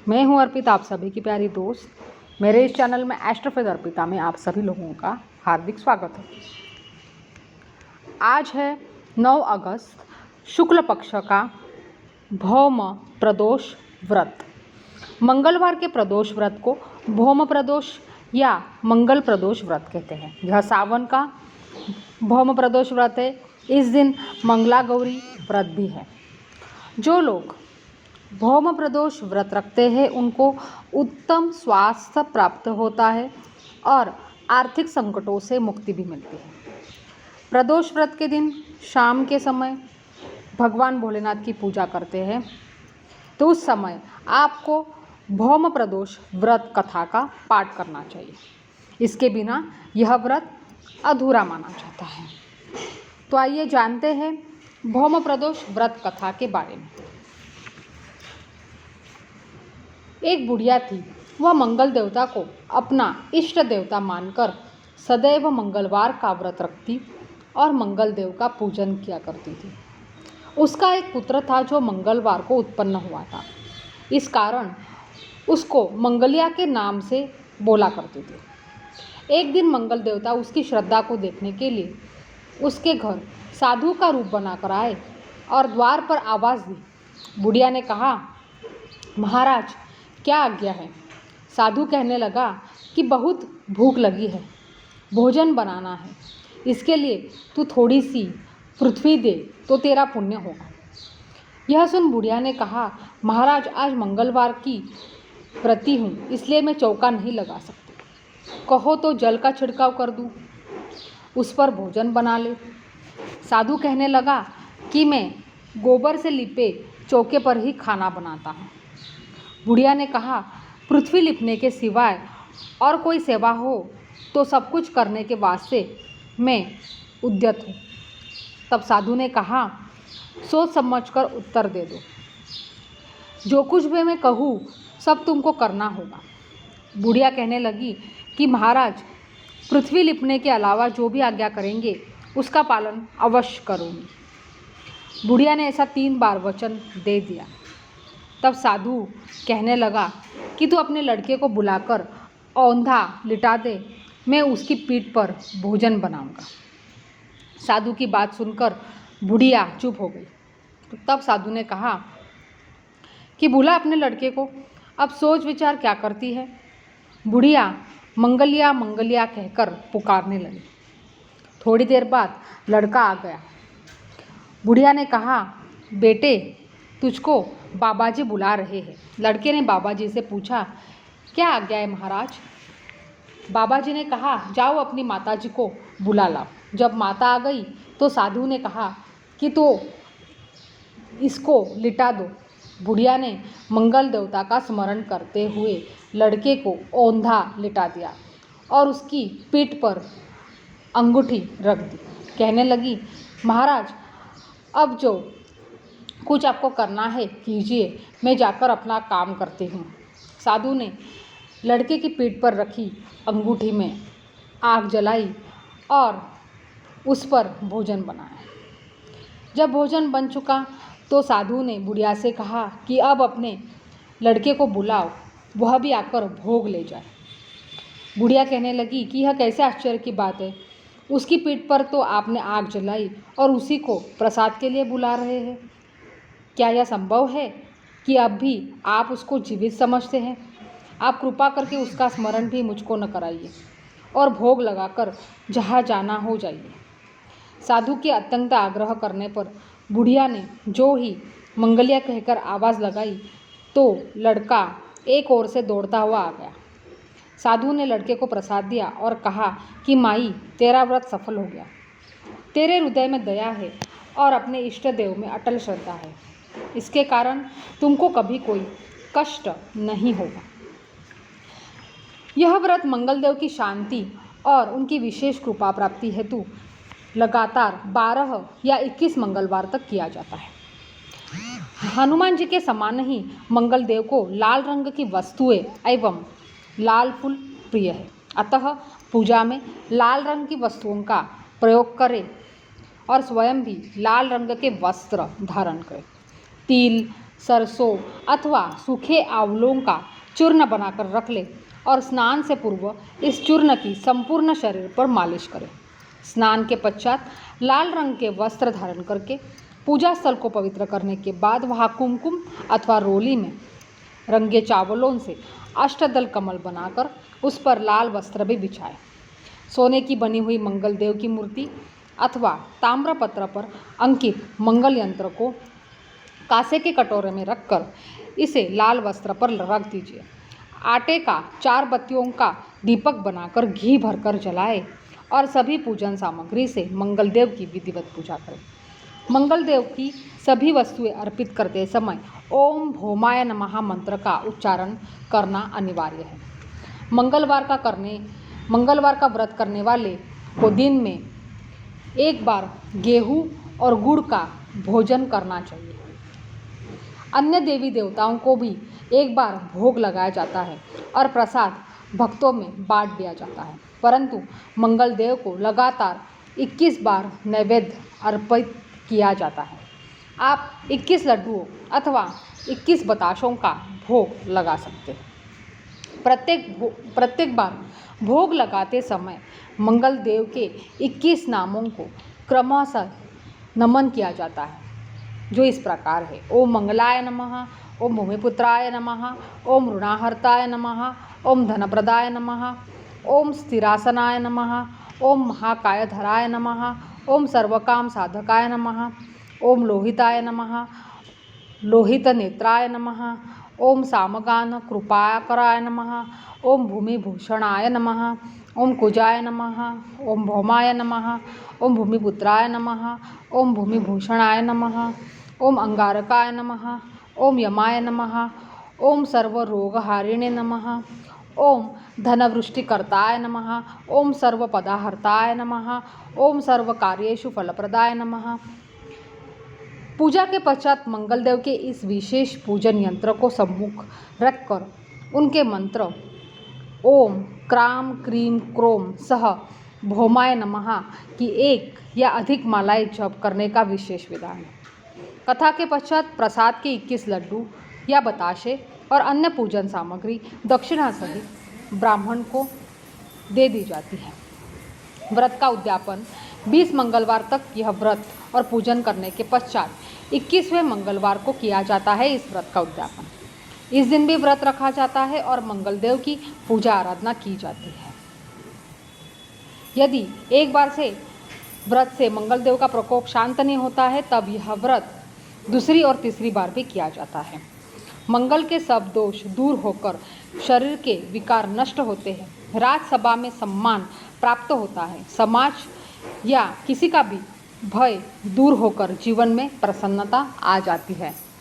मैं हूं अर्पिता, आप सभी की प्यारी दोस्त। मेरे इस चैनल में एस्ट्रोफेज अर्पिता में आप सभी लोगों का हार्दिक स्वागत है। आज है 9 अगस्त, शुक्ल पक्ष का भौम प्रदोष व्रत। मंगलवार के प्रदोष व्रत को भौम प्रदोष या मंगल प्रदोष व्रत कहते हैं। यह सावन का भौम प्रदोष व्रत है। इस दिन मंगला गौरी व्रत भी है। जो लोग भौम प्रदोष व्रत रखते हैं उनको उत्तम स्वास्थ्य प्राप्त होता है और आर्थिक संकटों से मुक्ति भी मिलती है। प्रदोष व्रत के दिन शाम के समय भगवान भोलेनाथ की पूजा करते हैं, तो उस समय आपको भौम प्रदोष व्रत कथा का पाठ करना चाहिए। इसके बिना यह व्रत अधूरा माना जाता है। तो आइए जानते हैं भौम प्रदोष व्रत कथा के बारे में। एक बुढ़िया थी। वह मंगल देवता को अपना इष्ट देवता मानकर सदैव मंगलवार का व्रत रखती और मंगल देव का पूजन किया करती थी। उसका एक पुत्र था जो मंगलवार को उत्पन्न हुआ था। इस कारण उसको मंगलिया के नाम से बोला करती थी। एक दिन मंगल देवता उसकी श्रद्धा को देखने के लिए उसके घर साधु का रूप बनाकर आए और द्वार पर आवाज़ दी। बुढ़िया ने कहा, महाराज क्या आज्ञा है? साधु कहने लगा कि बहुत भूख लगी है, भोजन बनाना है। इसके लिए तू थोड़ी सी पृथ्वी दे तो तेरा पुण्य होगा। यह सुन बुढ़िया ने कहा, महाराज आज मंगलवार की व्रती हूँ, इसलिए मैं चौका नहीं लगा सकती। कहो तो जल का छिड़काव कर दूँ, उस पर भोजन बना ले। साधु कहने लगा कि मैं गोबर से लिपे चौके पर ही खाना बनाता हूँ। बुढ़िया ने कहा, पृथ्वी लिपने के सिवाय और कोई सेवा हो तो सब कुछ करने के वास्ते मैं उद्यत हूँ। तब साधु ने कहा, सोच समझकर उत्तर दे दो। जो कुछ भी मैं कहूँ सब तुमको करना होगा। बुढ़िया कहने लगी कि महाराज पृथ्वी लिपने के अलावा जो भी आज्ञा करेंगे उसका पालन अवश्य करूँगी। बुढ़िया ने ऐसा 3 बार वचन दे दिया। तब साधु कहने लगा कि तू अपने लड़के को बुलाकर औंधा लिटा दे, मैं उसकी पीठ पर भोजन बनाऊंगा। साधु की बात सुनकर बुढ़िया चुप हो गई। तो तब साधु ने कहा कि बुला अपने लड़के को, अब सोच विचार क्या करती है। बुढ़िया मंगलिया मंगलिया कहकर पुकारने लगी। थोड़ी देर बाद लड़का आ गया। बुढ़िया ने कहा, बेटे तुझको बाबाजी बुला रहे हैं। लड़के ने बाबाजी से पूछा, क्या आज्ञा है महाराज? बाबाजी ने कहा, जाओ अपनी माताजी को बुला लाओ। जब माता आ गई तो साधु ने कहा कि तो इसको लिटा दो। बुढ़िया ने मंगल देवता का स्मरण करते हुए लड़के को औंधा लिटा दिया और उसकी पीठ पर अंगूठी रख दी। कहने लगी, महाराज अब जो कुछ आपको करना है कीजिए, मैं जाकर अपना काम करती हूँ। साधु ने लड़के की पीठ पर रखी अंगूठी में आग जलाई और उस पर भोजन बनाया। जब भोजन बन चुका तो साधु ने बुढ़िया से कहा कि अब अपने लड़के को बुलाओ, वह भी आकर भोग ले जाए। बुढ़िया कहने लगी कि यह कैसे आश्चर्य की बात है, उसकी पीठ पर तो आपने आग जलाई और उसी को प्रसाद के लिए बुला रहे हैं। क्या यह संभव है कि अब भी आप उसको जीवित समझते हैं? आप कृपा करके उसका स्मरण भी मुझको न कराइए और भोग लगाकर जहाँ जाना हो जाइए। साधु के अत्यंत आग्रह करने पर बुढ़िया ने जो ही मंगलिया कहकर आवाज़ लगाई तो लड़का एक ओर से दौड़ता हुआ आ गया। साधु ने लड़के को प्रसाद दिया और कहा कि माई तेरा व्रत सफल हो गया। तेरे हृदय में दया है और अपने इष्ट देव में अटल श्रद्धा है। इसके कारण तुमको कभी कोई कष्ट नहीं होगा। यह व्रत मंगलदेव की शांति और उनकी विशेष कृपा प्राप्ति हेतु लगातार 12 या 21 मंगलवार तक किया जाता है। हनुमान जी के समान ही मंगलदेव को लाल रंग की वस्तुएं एवं लाल फूल प्रिय है। अतः पूजा में लाल रंग की वस्तुओं का प्रयोग करें और स्वयं भी लाल रंग के वस्त्र धारण करें। तिल, सरसों अथवा सूखे आंवलों का चूर्ण बनाकर रख ले और स्नान से पूर्व इस चूर्ण की संपूर्ण शरीर पर मालिश करें। स्नान के पश्चात लाल रंग के वस्त्र धारण करके पूजा स्थल को पवित्र करने के बाद वहाँ कुमकुम अथवा रोली में रंगे चावलों से अष्टदल कमल बनाकर उस पर लाल वस्त्र भी बिछाए। सोने की बनी हुई मंगल देव की मूर्ति अथवा ताम्रपत्र पर अंकित मंगल यंत्र को कांसे के कटोरे में रखकर इसे लाल वस्त्र पर रख दीजिए। आटे का 4 बत्तियों का दीपक बनाकर घी भरकर जलाए और सभी पूजन सामग्री से मंगल देव की विधिवत पूजा करें। मंगल देव की सभी वस्तुएं अर्पित करते समय ओम भौमाय नमः मंत्र का उच्चारण करना अनिवार्य है। मंगलवार का व्रत करने वाले को दिन में एक बार गेहूं और गुड़ का भोजन करना चाहिए। अन्य देवी देवताओं को भी एक बार भोग लगाया जाता है और प्रसाद भक्तों में बांट दिया जाता है, परंतु मंगल देव को लगातार 21 बार नैवेद्य अर्पित किया जाता है। आप 21 लड्डुओं अथवा 21 बताशों का भोग लगा सकते हैं। प्रत्येक बार भोग लगाते समय मंगल देव के 21 नामों को क्रमशः नमन किया जाता है, जो इस प्रकार है। ओम मंगलाय नमः, ओम भूमिपुत्राय नमः, ओम ऋणाहर्ताय नमः, ओम धनप्रदाय नमः, ओम स्थिरासनाय नमः, ओम महाकायधराय नमः, ओम सर्वकाम साधकाय नमः, ओम लोहिताय नमः, लोहित नेत्राय नमः, ओम सामगान कृपाकराय नमः, ओम भूमिभूषणाय नमः, ओम कुजाय नमः, ओम भौमाय नमः, ओम भूमिपुत्राय नमः, ओम भूमिभूषणाय नमः, ओम अंगारकाय नमः, ओम यमाय नमः, ओम सर्वरोगहारिणे नमः, ओम धनवृष्टिकर्ताय नमः, ओम सर्वपदाहर्ताय नमः, ओम सर्वकार्येषु फलप्रदाय नमः। पूजा के पश्चात मंगल देव के इस विशेष पूजन यंत्र को सम्मुख रखकर उनके मंत्र ओम क्राम क्रीम क्रोम सह भौमाय नमः की 1 या अधिक मालाएं जप करने का विशेष विधान है। कथा के पश्चात प्रसाद के 21 लड्डू या बताशे और अन्य पूजन सामग्री दक्षिणा सहित ब्राह्मण को दे दी जाती है। व्रत का उद्यापन 20 मंगलवार तक यह व्रत और पूजन करने के पश्चात 21वें मंगलवार को किया जाता है। इस व्रत का उद्यापन इस दिन भी व्रत रखा जाता है और मंगल देव की पूजा आराधना की जाती है। यदि एक बार से व्रत से मंगल देव का प्रकोप शांत नहीं होता है, तब यह व्रत दूसरी और तीसरी बार भी किया जाता है। मंगल के सब दोष दूर होकर शरीर के विकार नष्ट होते हैं। राजसभा में सम्मान प्राप्त होता है। समाज या किसी का भी भय दूर होकर जीवन में प्रसन्नता आ जाती है।